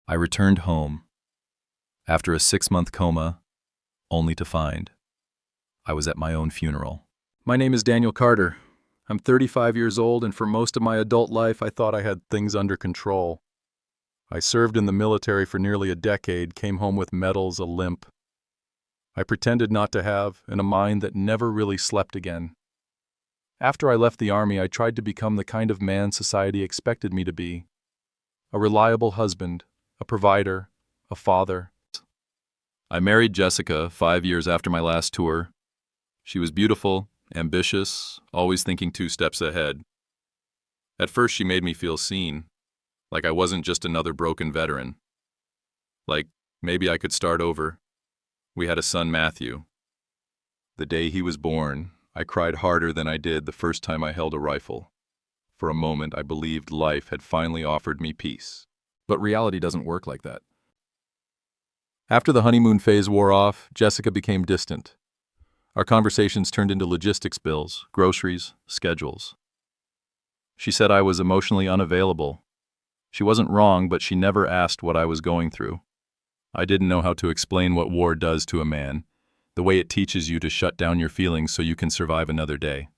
I returned home after a 6-month coma, only to find I was at my own funeral. My name is Daniel Carter. I'm 35 years old, and for most of my adult life, I thought I had things under control. I served in the military for nearly a decade, came home with medals, a limp. I pretended not to have, and a mind that never really slept again. After I left the Army, I tried to become the kind of man society expected me to be. A reliable husband, a provider, a father. I married Jessica 5 years after my last tour. She was beautiful, ambitious, always thinking 2 steps ahead. At first, she made me feel seen, like I wasn't just another broken veteran. Like maybe I could start over. We had a son, Matthew. The day he was born, I cried harder than I did the first time I held a rifle. For a moment, I believed life had finally offered me peace. But reality doesn't work like that. After the honeymoon phase wore off, Jessica became distant. Our conversations turned into logistics bills, groceries, schedules. She said I was emotionally unavailable. She wasn't wrong, but she never asked what I was going through. I didn't know how to explain what war does to a man, the way it teaches you to shut down your feelings so you can survive another day.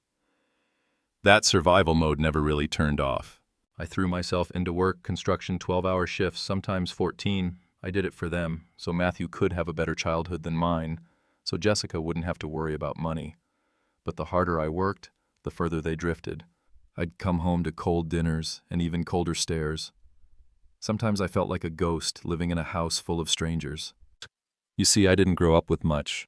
That survival mode never really turned off. I threw myself into work, construction, 12-hour shifts, sometimes 14. I did it for them, so Matthew could have a better childhood than mine, so Jessica wouldn't have to worry about money. But the harder I worked, the further they drifted. I'd come home to cold dinners and even colder stares. Sometimes I felt like a ghost living in a house full of strangers. You see, I didn't grow up with much.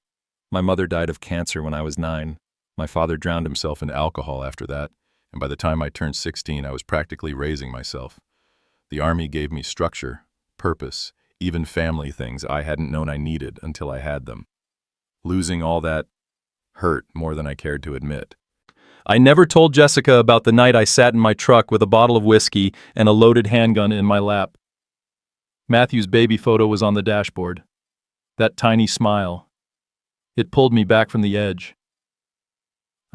My mother died of cancer when I was 9. My father drowned himself in alcohol after that, and by the time I turned 16, I was practically raising myself. The Army gave me structure, purpose, even family things I hadn't known I needed until I had them. Losing all that hurt more than I cared to admit. I never told Jessica about the night I sat in my truck with a bottle of whiskey and a loaded handgun in my lap. Matthew's baby photo was on the dashboard. That tiny smile. It pulled me back from the edge.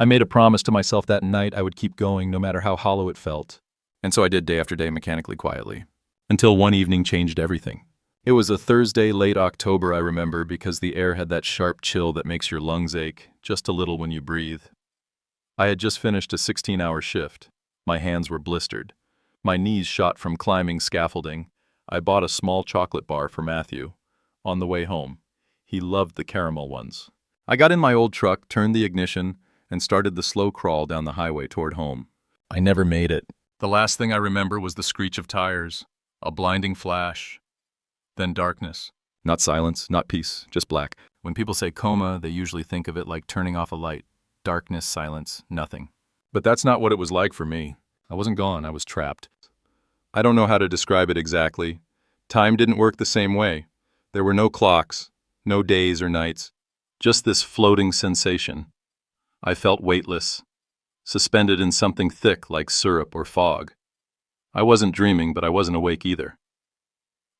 I made a promise to myself that night I would keep going no matter how hollow it felt. And so I did day after day mechanically quietly. Until one evening changed everything. It was a Thursday, late October, I remember, because the air had that sharp chill that makes your lungs ache just a little when you breathe. I had just finished a 16-hour shift. My hands were blistered. My knees shot from climbing scaffolding. I bought a small chocolate bar for Matthew. On the way home. He loved the caramel ones. I got in my old truck, turned the ignition, and started the slow crawl down the highway toward home. I never made it. The last thing I remember was the screech of tires, a blinding flash, then darkness. Not silence, not peace, just black. When people say coma, they usually think of it like turning off a light. Darkness, silence, nothing. But that's not what it was like for me. I wasn't gone, I was trapped. I don't know how to describe it exactly. Time didn't work the same way. There were no clocks, no days or nights, just this floating sensation. I felt weightless, suspended in something thick like syrup or fog. I wasn't dreaming, but I wasn't awake either.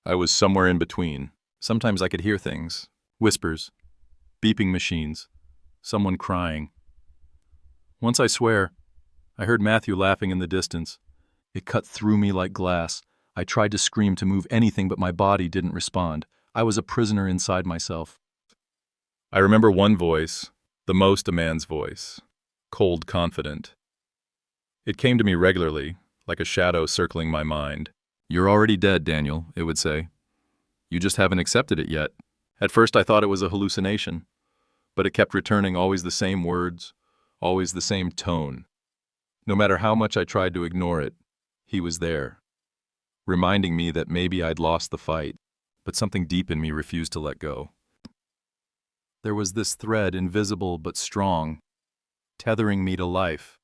I was somewhere in between. Sometimes I could hear things, whispers, beeping machines, someone crying. Once, I swear, I heard Matthew laughing in the distance. It cut through me like glass. I tried to scream, to move anything, but my body didn't respond. I was a prisoner inside myself. I remember one voice, the most a man's voice, cold, confident. It came to me regularly, like a shadow circling my mind. "You're already dead, Daniel," it would say. "You just haven't accepted it yet." At first I thought it was a hallucination, but it kept returning, always the same words, always the same tone. No matter how much I tried to ignore it, he was there, reminding me that maybe I'd lost the fight, but something deep in me refused to let go. There was this thread, invisible but strong, tethering me to life.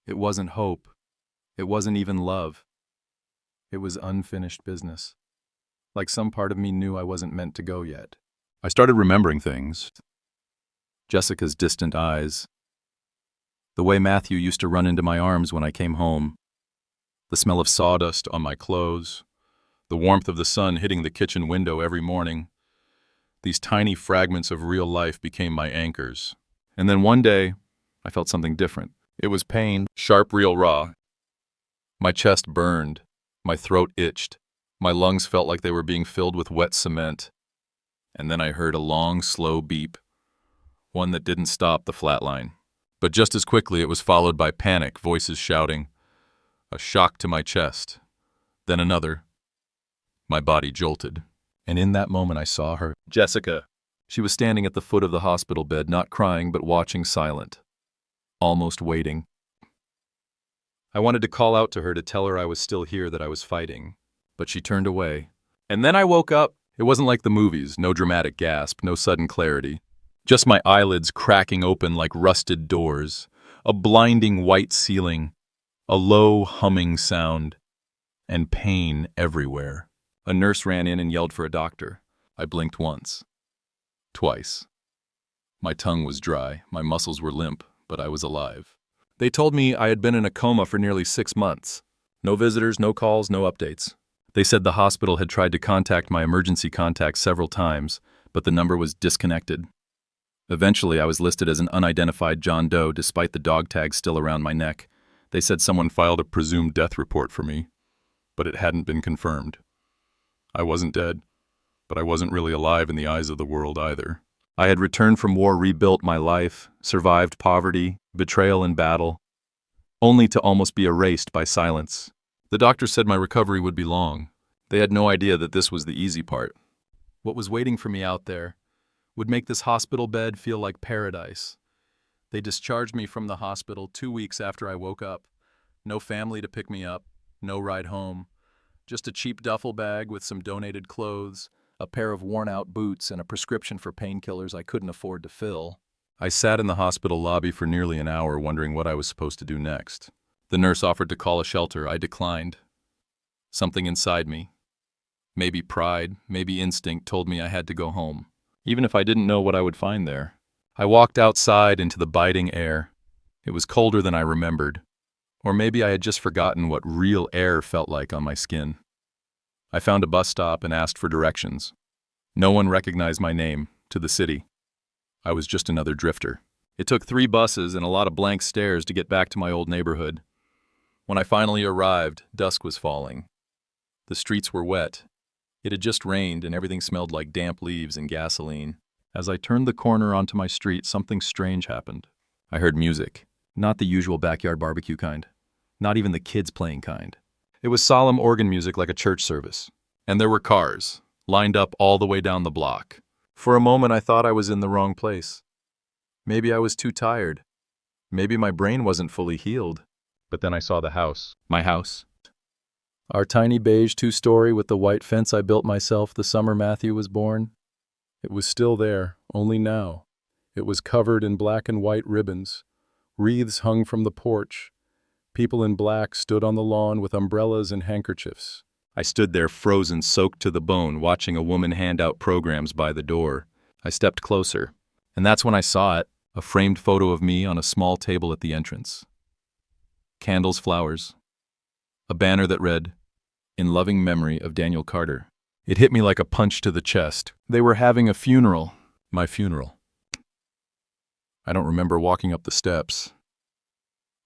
It wasn't hope. It wasn't even love. It was unfinished business. Like some part of me knew I wasn't meant to go yet. I started remembering things. Jessica's distant eyes. The way Matthew used to run into my arms when I came home. The smell of sawdust on my clothes. The warmth of the sun hitting the kitchen window every morning. These tiny fragments of real life became my anchors. And then one day, I felt something different. It was pain, sharp, real, raw. My chest burned. My throat itched. My lungs felt like they were being filled with wet cement. And then I heard a long, slow beep, one that didn't stop the flatline. But just as quickly it was followed by panic, voices shouting, a shock to my chest, then another. My body jolted, and in that moment I saw her. Jessica. She was standing at the foot of the hospital bed, not crying but watching, silent, almost waiting. I wanted to call out to her to tell her I was still here, that I was fighting, but she turned away. And then I woke up. It wasn't like the movies, no dramatic gasp, no sudden clarity. Just my eyelids cracking open like rusted doors, a blinding white ceiling, a low humming sound, and pain everywhere. A nurse ran in and yelled for a doctor. I blinked once. Twice. My tongue was dry, my muscles were limp, but I was alive. They told me I had been in a coma for nearly 6 months. No visitors, no calls, no updates. They said the hospital had tried to contact my emergency contact several times, but the number was disconnected. Eventually, I was listed as an unidentified John Doe despite the dog tag still around my neck. They said someone filed a presumed death report for me, but it hadn't been confirmed. I wasn't dead, but I wasn't really alive in the eyes of the world either. I had returned from war, rebuilt my life, survived poverty, betrayal and battle, only to almost be erased by silence. The doctor said my recovery would be long. They had no idea that this was the easy part. What was waiting for me out there would make this hospital bed feel like paradise. They discharged me from the hospital 2 weeks after I woke up. No family to pick me up, no ride home. Just a cheap duffel bag with some donated clothes, a pair of worn-out boots, and a prescription for painkillers I couldn't afford to fill. I sat in the hospital lobby for nearly an hour wondering what I was supposed to do next. The nurse offered to call a shelter. I declined. Something inside me, maybe pride, maybe instinct, told me I had to go home, even if I didn't know what I would find there. I walked outside into the biting air. It was colder than I remembered. Or maybe I had just forgotten what real air felt like on my skin. I found a bus stop and asked for directions. No one recognized my name, to the city. I was just another drifter. It took 3 buses and a lot of blank stares to get back to my old neighborhood. When I finally arrived, dusk was falling. The streets were wet. It had just rained and everything smelled like damp leaves and gasoline. As I turned the corner onto my street, something strange happened. I heard music, not the usual backyard barbecue kind, not even the kids playing kind. It was solemn organ music like a church service. And there were cars, lined up all the way down the block. For a moment I thought I was in the wrong place. Maybe I was too tired. Maybe my brain wasn't fully healed. But then I saw the house. My house. Our tiny beige 2-story with the white fence I built myself the summer Matthew was born. It was still there, only now. It was covered in black and white ribbons. Wreaths hung from the porch. People in black stood on the lawn with umbrellas and handkerchiefs. I stood there frozen, soaked to the bone, watching a woman hand out programs by the door. I stepped closer, and that's when I saw it, a framed photo of me on a small table at the entrance. Candles, flowers. A banner that read, "In loving memory of Daniel Carter." It hit me like a punch to the chest. They were having a funeral. My funeral. I don't remember walking up the steps.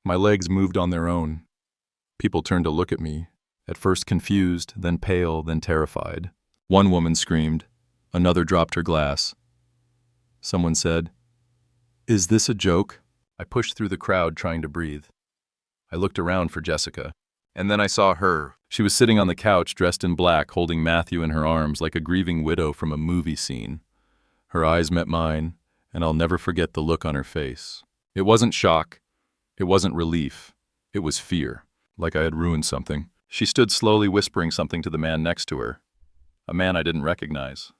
My legs moved on their own. People turned to look at me, at first confused, then pale, then terrified. One woman screamed. Another dropped her glass. Someone said, "Is this a joke?" I pushed through the crowd, trying to breathe. I looked around for Jessica, and then I saw her. She was sitting on the couch, dressed in black, holding Matthew in her arms like a grieving widow from a movie scene. Her eyes met mine, and I'll never forget the look on her face. It wasn't shock. It wasn't relief. It was fear, like I had ruined something. She stood slowly whispering something to the man next to her, a man I didn't recognize.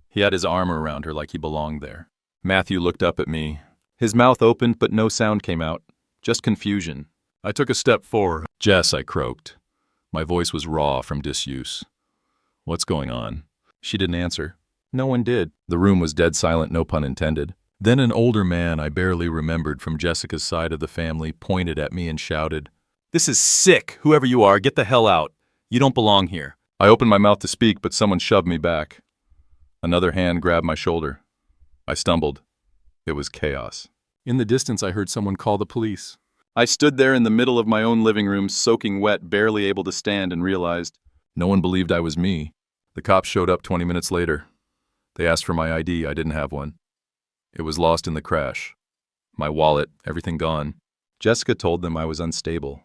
He had his arm around her like he belonged there. Matthew looked up at me. His mouth opened, but no sound came out, just confusion. I took a step forward. "Jess," I croaked. My voice was raw from disuse. "What's going on?" She didn't answer. No one did. The room was dead silent, no pun intended. Then an older man I barely remembered from Jessica's side of the family pointed at me and shouted, "This is sick! Whoever you are, get the hell out! You don't belong here!" I opened my mouth to speak, but someone shoved me back. Another hand grabbed my shoulder. I stumbled. It was chaos. In the distance, I heard someone call the police. I stood there in the middle of my own living room, soaking wet, barely able to stand, and realized No one believed I was me. The cops showed up 20 minutes later. They asked for my ID. I didn't have one. It was lost in the crash. My wallet, everything gone. Jessica told them I was unstable,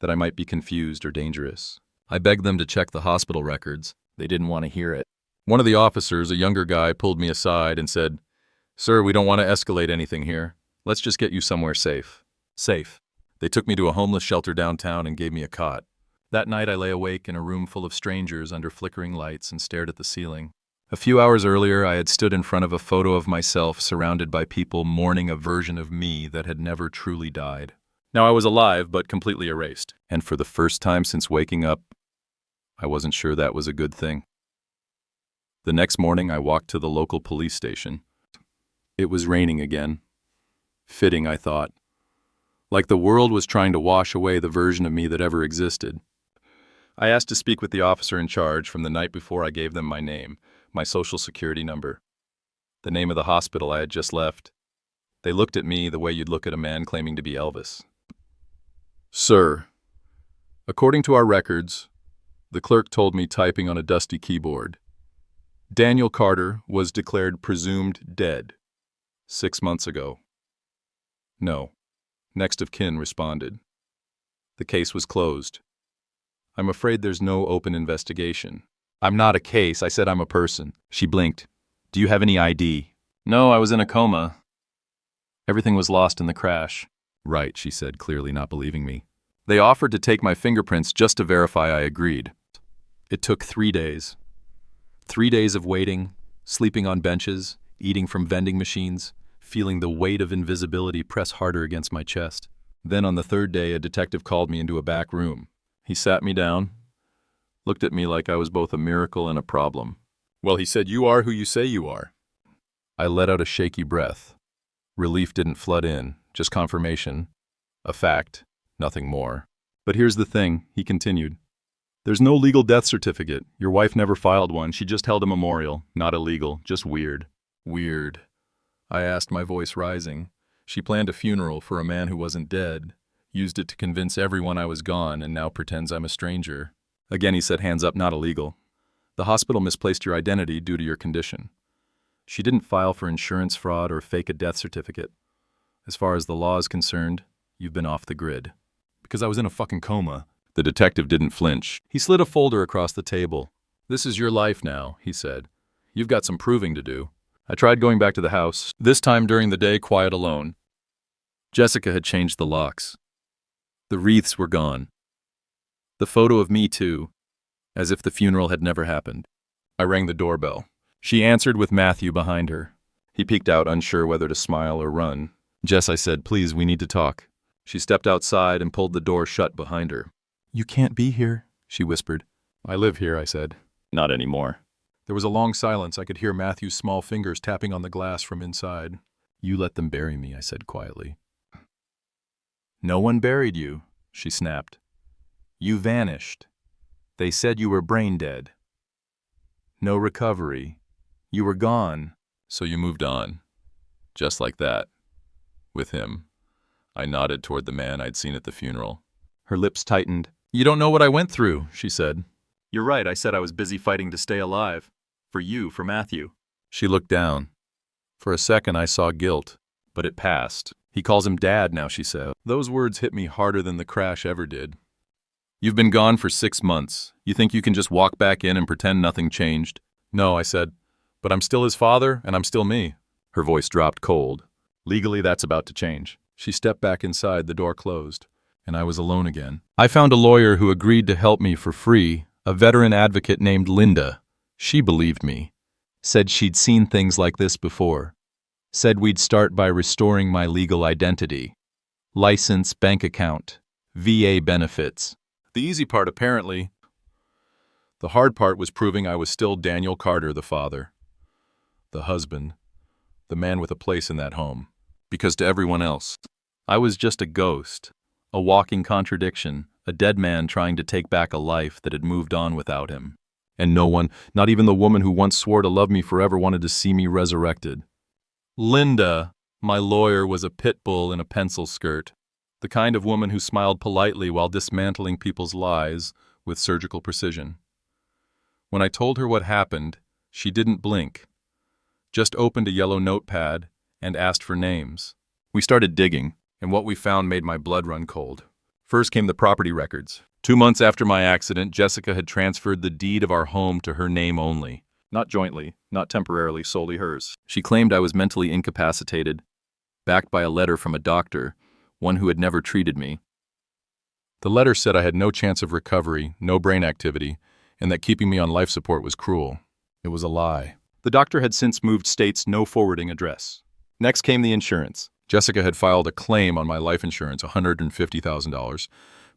that I might be confused or dangerous. I begged them to check the hospital records. They didn't want to hear it. One of the officers, a younger guy, pulled me aside and said, "Sir, we don't want to escalate anything here. Let's just get you somewhere safe." Safe. They took me to a homeless shelter downtown and gave me a cot. That night I lay awake in a room full of strangers under flickering lights and stared at the ceiling. A few hours earlier, I had stood in front of a photo of myself surrounded by people mourning a version of me that had never truly died. Now I was alive, but completely erased. And for the first time since waking up, I wasn't sure that was a good thing. The next morning, I walked to the local police station. It was raining again. Fitting, I thought. Like the world was trying to wash away the version of me that ever existed. I asked to speak with the officer in charge from the night before. I gave them my name, my social security number, the name of the hospital I had just left. They looked at me the way you'd look at a man claiming to be Elvis. "Sir, according to our records," the clerk told me, typing on a dusty keyboard, "Daniel Carter was declared presumed dead 6 months ago." "No," next of kin responded. "The case was closed. I'm afraid there's no open investigation." "I'm not a case," I said. "I'm a person." She blinked. "Do you have any ID?" "No, I was in a coma. Everything was lost in the crash." "Right," she said, clearly not believing me. They offered to take my fingerprints just to verify. I agreed. It took 3 days. 3 days of waiting, sleeping on benches, eating from vending machines, feeling the weight of invisibility press harder against my chest. Then on the third day, a detective called me into a back room. He sat me down, looked at me like I was both a miracle and a problem. "Well," he said, "you are who you say you are." I let out a shaky breath. Relief didn't flood in, just confirmation. A fact, nothing more. "But here's the thing," he continued. "There's no legal death certificate. Your wife never filed one. She just held a memorial. Not illegal, just weird." "Weird?" I asked, my voice rising. "She planned a funeral for a man who wasn't dead, used it to convince everyone I was gone, and now pretends I'm a stranger." Again he said, "Hands up, not illegal. The hospital misplaced your identity due to your condition. She didn't file for insurance fraud or fake a death certificate. As far as the law is concerned, you've been off the grid." Because I was in a fucking coma. The detective didn't flinch. He slid a folder across the table. "This is your life now," he said. "You've got some proving to do." I tried going back to the house, this time during the day, quiet alone. Jessica had changed the locks. The wreaths were gone. The photo of me, too, as if the funeral had never happened. I rang the doorbell. She answered with Matthew behind her. He peeked out, unsure whether to smile or run. "Jess," I said, "please, we need to talk." She stepped outside and pulled the door shut behind her. "You can't be here," she whispered. "I live here," I said. "Not anymore." There was a long silence. I could hear Matthew's small fingers tapping on the glass from inside. "You let them bury me," I said quietly. "No one buried you," she snapped. "You vanished. They said you were brain dead. No recovery. You were gone. So you moved on. Just like that. With him." I nodded toward the man I'd seen at the funeral. Her lips tightened. "You don't know what I went through," she said. "You're right, I said I was busy fighting to stay alive. For you, for Matthew." She looked down. For a second I saw guilt, but it passed. "He calls him Dad now," she said. Those words hit me harder than the crash ever did. "You've been gone for 6 months. You think you can just walk back in and pretend nothing changed?" "No," I said. "But I'm still his father, and I'm still me." Her voice dropped cold. "Legally, that's about to change." She stepped back inside, the door closed, and I was alone again. I found a lawyer who agreed to help me for free, a veteran advocate named Linda. She believed me. Said she'd seen things like this before. Said we'd start by restoring my legal identity. License, bank account, VA benefits. The easy part, apparently. The hard part was proving I was still Daniel Carter, the father, the husband, the man with a place in that home. Because to everyone else, I was just a ghost, a walking contradiction, a dead man trying to take back a life that had moved on without him. And no one, not even the woman who once swore to love me forever, wanted to see me resurrected. Linda, my lawyer, was a pit bull in a pencil skirt, the kind of woman who smiled politely while dismantling people's lies with surgical precision. When I told her what happened, she didn't blink, just opened a yellow notepad and asked for names. We started digging, and what we found made my blood run cold. First came the property records. 2 months after my accident, Jessica had transferred the deed of our home to her name only. Not jointly, not temporarily, solely hers. She claimed I was mentally incapacitated, backed by a letter from a doctor, one who had never treated me. The letter said I had no chance of recovery, no brain activity, and that keeping me on life support was cruel. It was a lie. The doctor had since moved state's no forwarding address. Next came the insurance. Jessica had filed a claim on my life insurance, $150,000.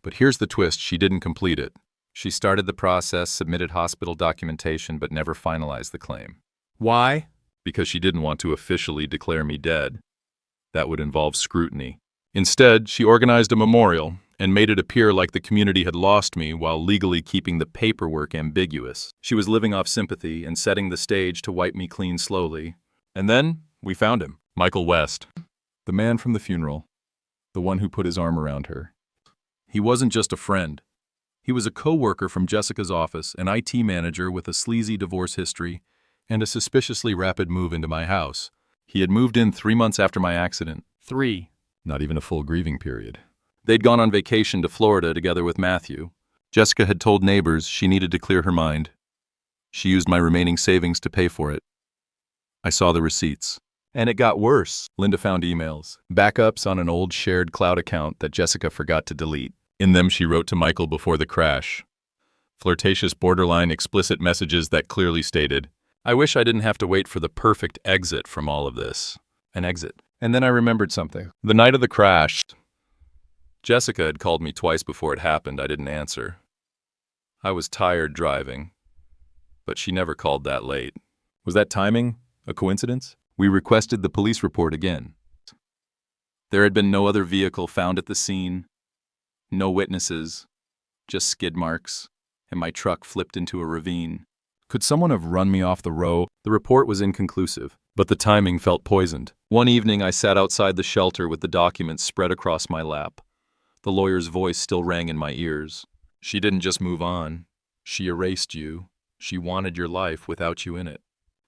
But here's the twist, she didn't complete it. She started the process, submitted hospital documentation, but never finalized the claim. Why? Because she didn't want to officially declare me dead. That would involve scrutiny. Instead, she organized a memorial and made it appear like the community had lost me while legally keeping the paperwork ambiguous. She was living off sympathy and setting the stage to wipe me clean slowly. And then we found him, Michael West, the man from the funeral, the one who put his arm around her. He wasn't just a friend. He was a co-worker from Jessica's office, an IT manager with a sleazy divorce history, and a suspiciously rapid move into my house. He had moved in 3 months after my accident. 3. Not even a full grieving period. They'd gone on vacation to Florida together with Matthew. Jessica had told neighbors she needed to clear her mind. She used my remaining savings to pay for it. I saw the receipts. And it got worse. Linda found emails, backups on an old shared cloud account that Jessica forgot to delete. In them, she wrote to Michael before the crash. Flirtatious, borderline, explicit messages that clearly stated, "I wish I didn't have to wait for the perfect exit from all of this." An exit. And then I remembered something. The night of the crash, Jessica had called me twice before it happened. I didn't answer. I was tired driving, but she never called that late. Was that timing? A coincidence? We requested the police report again. There had been no other vehicle found at the scene, no witnesses, just skid marks, and my truck flipped into a ravine. Could someone have run me off the road? The report was inconclusive, but the timing felt poisoned. One evening I sat outside the shelter with the documents spread across my lap. The lawyer's voice still rang in my ears. She didn't just move on. She erased you. She wanted your life without you in it.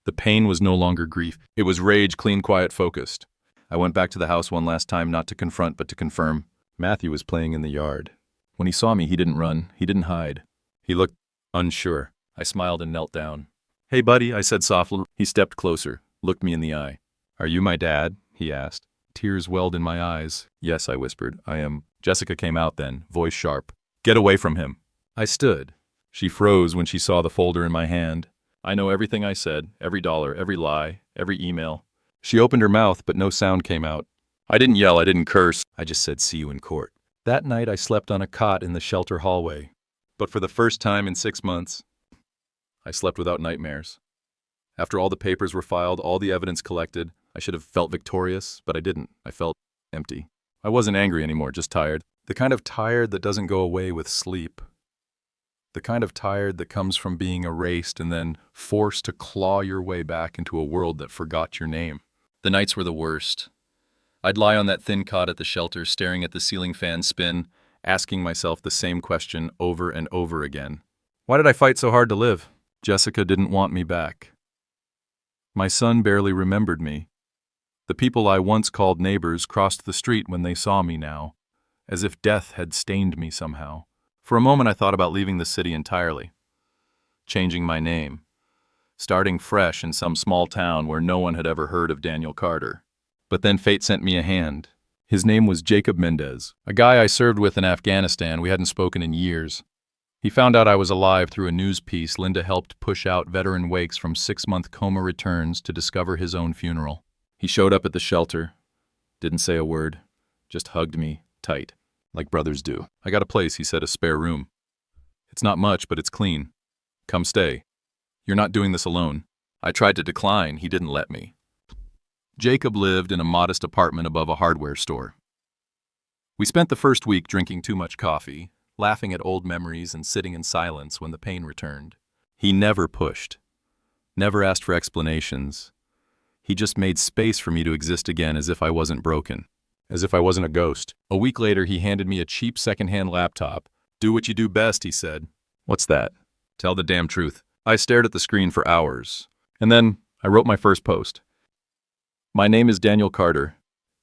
The pain was no longer grief. It was rage, clean, quiet, focused. I went back to the house one last time, not to confront, but to confirm. Matthew was playing in the yard. When he saw me, he didn't run. He didn't hide. He looked unsure. I smiled and knelt down. "Hey, buddy," I said softly. He stepped closer, looked me in the eye. "Are you my dad?" he asked. Tears welled in my eyes. "Yes," I whispered. "I am." Jessica came out then, voice sharp. "Get away from him." I stood. She froze when she saw the folder in my hand. I know everything I said, every dollar, every lie, every email. She opened her mouth, but no sound came out. I didn't yell, I didn't curse. I just said, "See you in court." That night I slept on a cot in the shelter hallway. But for the first time in 6 months, I slept without nightmares. After all the papers were filed, all the evidence collected, I should have felt victorious, but I didn't. I felt empty. I wasn't angry anymore, just tired. The kind of tired that doesn't go away with sleep. The kind of tired that comes from being erased and then forced to claw your way back into a world that forgot your name. The nights were the worst. I'd lie on that thin cot at the shelter, staring at the ceiling fan spin, asking myself the same question over and over again. Why did I fight so hard to live? Jessica didn't want me back. My son barely remembered me. The people I once called neighbors crossed the street when they saw me now, as if death had stained me somehow. For a moment I thought about leaving the city entirely, changing my name, starting fresh in some small town where no one had ever heard of Daniel Carter. But then fate sent me a hand. His name was Jacob Mendez, a guy I served with in Afghanistan. We hadn't spoken in years. He found out I was alive through a news piece Linda helped push out veteran wakes from 6-month coma returns to discover his own funeral. He showed up at the shelter, didn't say a word, just hugged me tight, like brothers do. I got a place, he said, a spare room. It's not much, but it's clean. Come stay. You're not doing this alone. I tried to decline, he didn't let me. Jacob lived in a modest apartment above a hardware store. We spent the first week drinking too much coffee, laughing at old memories and sitting in silence when the pain returned. He never pushed, never asked for explanations. He just made space for me to exist again as if I wasn't broken, as if I wasn't a ghost. A week later, he handed me a cheap secondhand laptop. "Do what you do best," he said. "What's that?" "Tell the damn truth." I stared at the screen for hours. And then I wrote my first post. My name is Daniel Carter.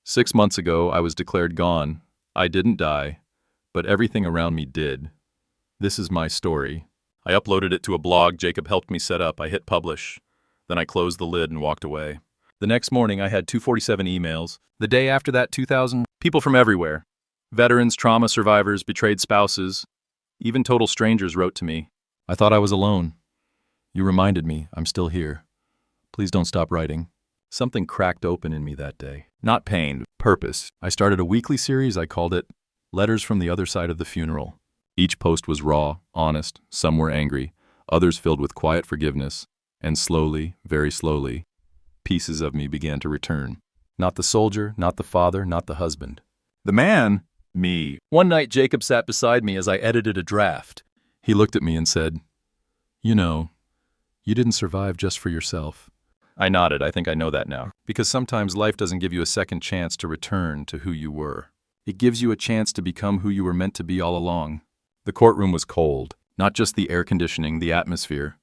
6 months ago, I was declared gone. I didn't die, but everything around me did. This is my story. I uploaded it to a blog Jacob helped me set up. I hit publish. Then I closed the lid and walked away. The next morning, I had 247 emails. The day after that, 2,000. People from everywhere. Veterans, trauma survivors, betrayed spouses. Even total strangers wrote to me. I thought I was alone. You reminded me I'm still here. Please don't stop writing. Something cracked open in me that day. Not pain, purpose. I started a weekly series. I called it Letters from the Other Side of the Funeral. Each post was raw, honest. Some were angry, others filled with quiet forgiveness. And slowly, very slowly, pieces of me began to return. Not the soldier, not the father, not the husband. The man, me. One night, Jacob sat beside me as I edited a draft. He looked at me and said, "You know, you didn't survive just for yourself." I nodded. I think I know that now. Because sometimes life doesn't give you a second chance to return to who you were. It gives you a chance to become who you were meant to be all along. The courtroom was cold. Not just the air conditioning, the atmosphere.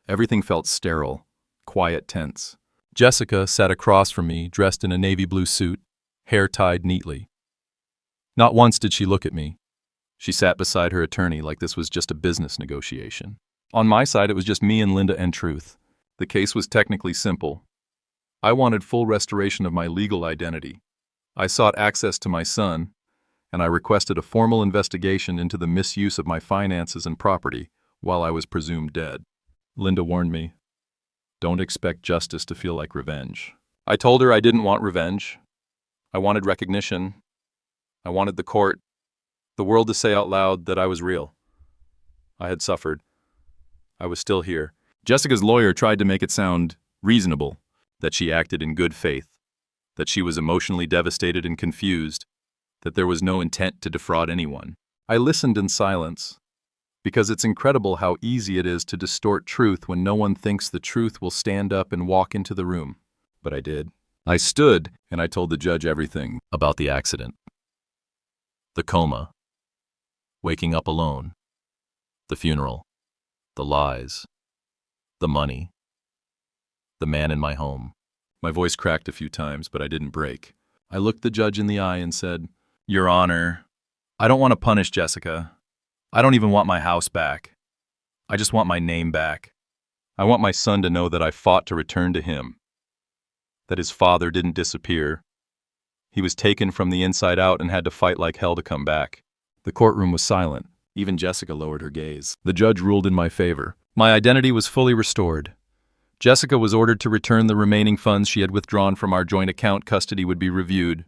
Everything felt sterile, quiet, tense. Jessica sat across from me, dressed in a navy blue suit, hair tied neatly. Not once did she look at me. She sat beside her attorney like this was just a business negotiation. On my side, it was just me and Linda and Truth. The case was technically simple. I wanted full restoration of my legal identity. I sought access to my son, and I requested a formal investigation into the misuse of my finances and property while I was presumed dead. Linda warned me, "Don't expect justice to feel like revenge." I told her I didn't want revenge. I wanted recognition. I wanted the court, the world to say out loud that I was real. I had suffered. I was still here. Jessica's lawyer tried to make it sound reasonable, that she acted in good faith, that she was emotionally devastated and confused, that there was no intent to defraud anyone. I listened in silence, because it's incredible how easy it is to distort truth when no one thinks the truth will stand up and walk into the room. But I did. I stood, and I told the judge everything about the accident. The coma. Waking up alone. The funeral. The lies. The money. The man in my home. My voice cracked a few times, but I didn't break. I looked the judge in the eye and said, "Your Honor, I don't want to punish Jessica. I don't even want my house back. I just want my name back. I want my son to know that I fought to return to him. That his father didn't disappear. He was taken from the inside out and had to fight like hell to come back." The courtroom was silent. Even Jessica lowered her gaze. The judge ruled in my favor. My identity was fully restored. Jessica was ordered to return the remaining funds she had withdrawn from our joint account. Custody would be reviewed.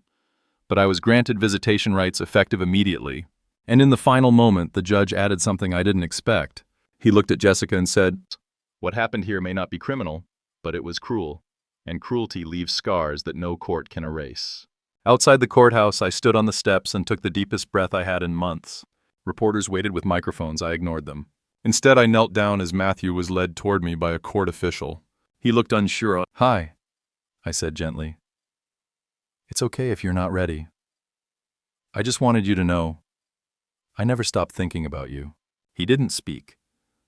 But I was granted visitation rights effective immediately. And in the final moment, the judge added something I didn't expect. He looked at Jessica and said, "What happened here may not be criminal, but it was cruel. And cruelty leaves scars that no court can erase." Outside the courthouse, I stood on the steps and took the deepest breath I had in months. Reporters waited with microphones. I ignored them. Instead, I knelt down as Matthew was led toward me by a court official. He looked unsure. "Hi," I said gently. "It's okay if you're not ready. I just wanted you to know, I never stopped thinking about you." He didn't speak,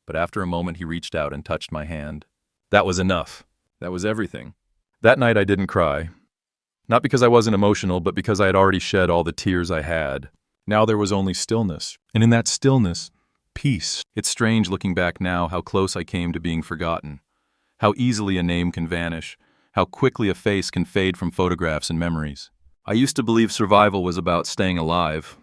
but after a moment he reached out and touched my hand. That was enough. That was everything. That night I didn't cry. Not because I wasn't emotional, but because I had already shed all the tears I had. Now there was only stillness. And in that stillness, peace. It's strange looking back now how close I came to being forgotten. How easily a name can vanish. How quickly a face can fade from photographs and memories. I used to believe survival was about staying alive.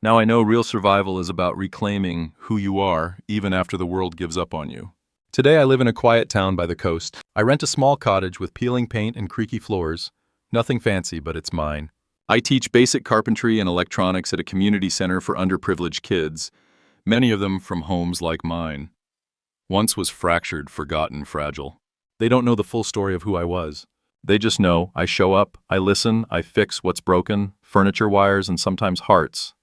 Now I know real survival is about reclaiming who you are even after the world gives up on you. Today I live in a quiet town by the coast. I rent a small cottage with peeling paint and creaky floors. Nothing fancy, but it's mine. I teach basic carpentry and electronics at a community center for underprivileged kids, many of them from homes like mine. Once was fractured, forgotten, fragile. They don't know the full story of who I was. They just know I show up, I listen, I fix what's broken, furniture wires, and sometimes hearts.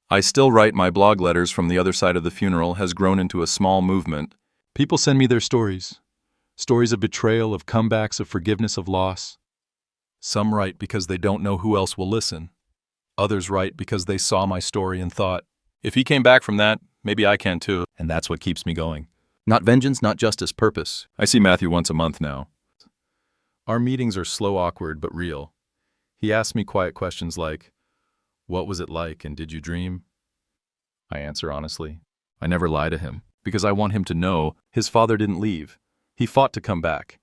I still write. My blog Letters from the Other Side of the Funeral has grown into a small movement. People send me their stories. Stories of betrayal, of comebacks, of forgiveness, of loss. Some write because they don't know who else will listen. Others write because they saw my story and thought, if he came back from that, maybe I can too. And that's what keeps me going. Not vengeance, not justice, purpose. I see Matthew once a month now. Our meetings are slow, awkward, but real. He asks me quiet questions like, "What was it like, and did you dream?" I answer honestly. I never lie to him, because I want him to know his father didn't leave. He fought to come back,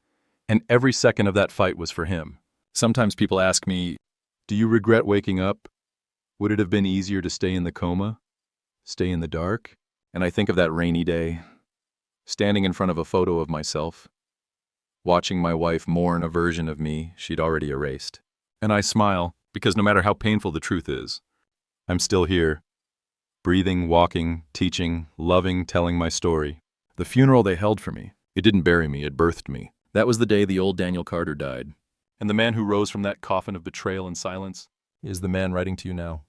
and every second of that fight was for him. Sometimes people ask me, "Do you regret waking up? Would it have been easier to stay in the coma? Stay in the dark?" And I think of that rainy day, standing in front of a photo of myself, watching my wife mourn a version of me she'd already erased. And I smile, because no matter how painful the truth is, I'm still here, breathing, walking, teaching, loving, telling my story. The funeral they held for me, it didn't bury me, it birthed me. That was the day the old Daniel Carter died. And the man who rose from that coffin of betrayal and silence is the man writing to you now.